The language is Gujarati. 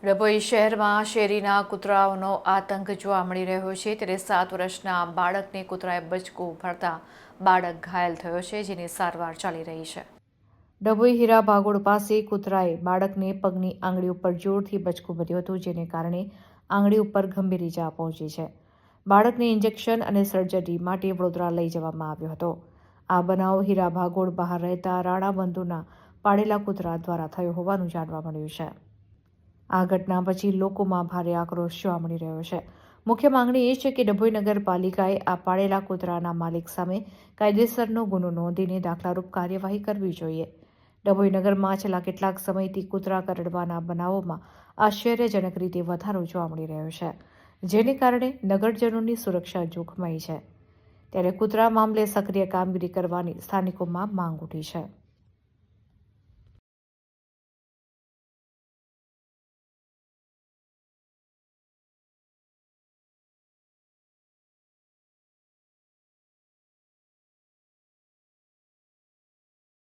ડભોઈ શહેરમાં શેરીના કૂતરાઓનો આતંક જોવા મળી રહ્યો છે, ત્યારે 7 વર્ષના બાળકને કૂતરાએ બચકું ભરતા બાળક ઘાયલ થયો છે, જેની સારવાર ચાલી રહી છે. ડભોઈ હીરા ભાગોળ પાસે કૂતરાએ બાળકને પગની આંગળી ઉપર જોરથી બચકું ભર્યું હતું, જેને કારણે આંગળી ઉપર ગંભીર ઈજા પહોંચી છે. બાળકને ઇન્જેક્શન અને સર્જરી માટે વડોદરા લઈ જવામાં આવ્યો હતો. આ બનાવ હીરા ભાગોળ બહાર રહેતા રાણા બંધુના પાળેલા કૂતરા દ્વારા થયો હોવાનું જાણવા મળ્યું છે. આ ઘટના પછી લોકોમાં ભારે આક્રોશ જોવા મળી રહ્યો છે. મુખ્ય માંગણી એ છે કે ડભોઈ નગરપાલિકાએ આ પાળેલા કૂતરાના માલિક સામે કાયદેસરનો ગુનો નોંધીને દાખલારૂપ કાર્યવાહી કરવી જોઈએ. ડભોઈ નગરમાં છેલ્લા કેટલાક સમયથી કૂતરા કરડવાના બનાવોમાં આશ્ચર્યજનક રીતે વધારો જોવા મળી રહ્યો છે, જેને કારણે નગરજનોની સુરક્ષા જોખમાઈ છે. ત્યારે કૂતરા મામલે સક્રિય કામગીરી કરવાની સ્થાનિકોમાં માંગ ઉઠી છે.